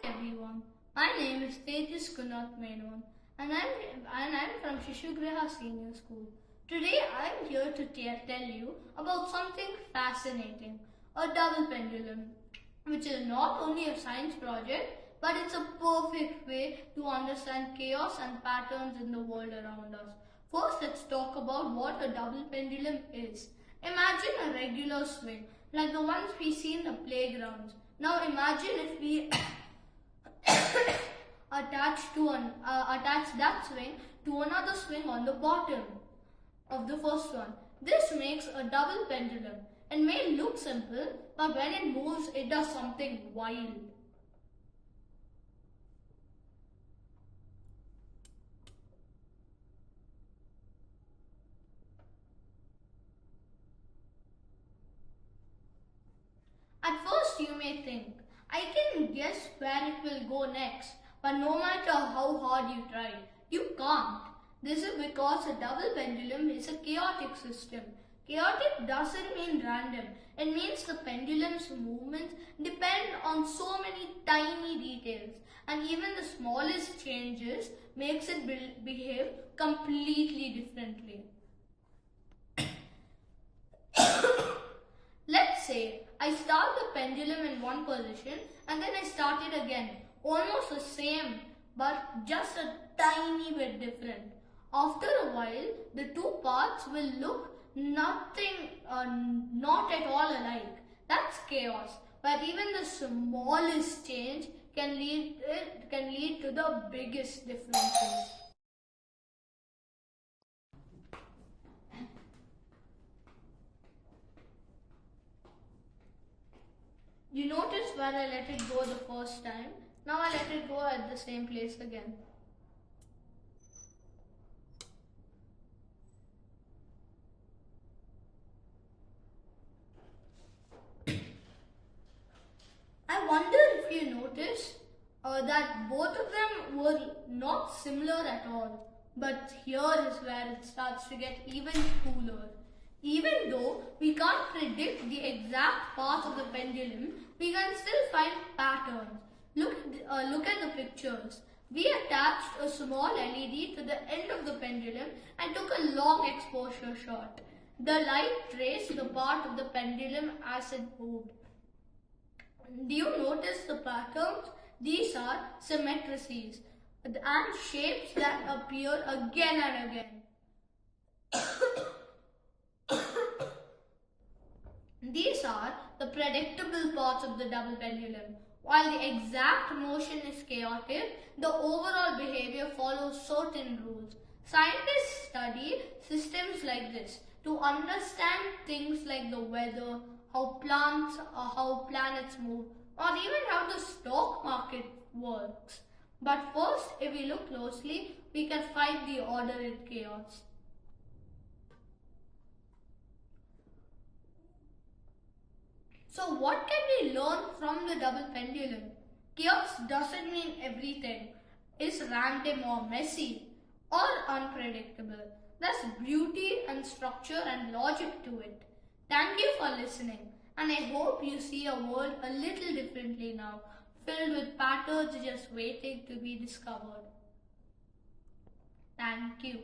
Everyone, my name is Tejas Kunnath and I'm from Sishu Griha Junior School. Today I'm here to tell you about something fascinating, a double pendulum, which is not only a science project, but it's a perfect way to understand chaos and patterns in the world around us. First, let's talk about what a double pendulum is. Imagine a regular swing, like the ones we see in the playgrounds. Now imagine if we attach that swing to another swing on the bottom of the first one. This makes a double pendulum. It may look simple, but when it moves, it does something wild. At first you may think, I can guess where it will go next, but no matter how hard you try, you can't. This is because a double pendulum is a chaotic system. Chaotic doesn't mean random. It means the pendulum's movements depend on so many tiny details, and even the smallest changes makes it behave completely differently. Let's say I start the pendulum in one position and then I start it again. Almost the same, but just a tiny bit different. After a while, the two parts will look not at all alike. That's chaos. But even the smallest change can lead to the biggest differences. You notice where I let it go the first time. Now I let it go at the same place again. I wonder if you notice that both of them were not similar at all. But here is where it starts to get even cooler. Even though we can't predict the exact path of the pendulum, we can still find patterns. Look at the pictures. We attached a small LED to the end of the pendulum and took a long exposure shot. The light traced the part of the pendulum as it moved. Do you notice the patterns? These are symmetrices and shapes that appear again and again. These are the predictable parts of the double pendulum. While the exact motion is chaotic, the overall behavior follows certain rules. Scientists study systems like this to understand things like the weather, how planets move, or even how the stock market works. But first, if we look closely, we can find the order in chaos. So what can we learn from the double pendulum? Chaos doesn't mean everything is random or messy or unpredictable. There's beauty and structure and logic to it. Thank you for listening, and I hope you see a world a little differently now, filled with patterns just waiting to be discovered. Thank you.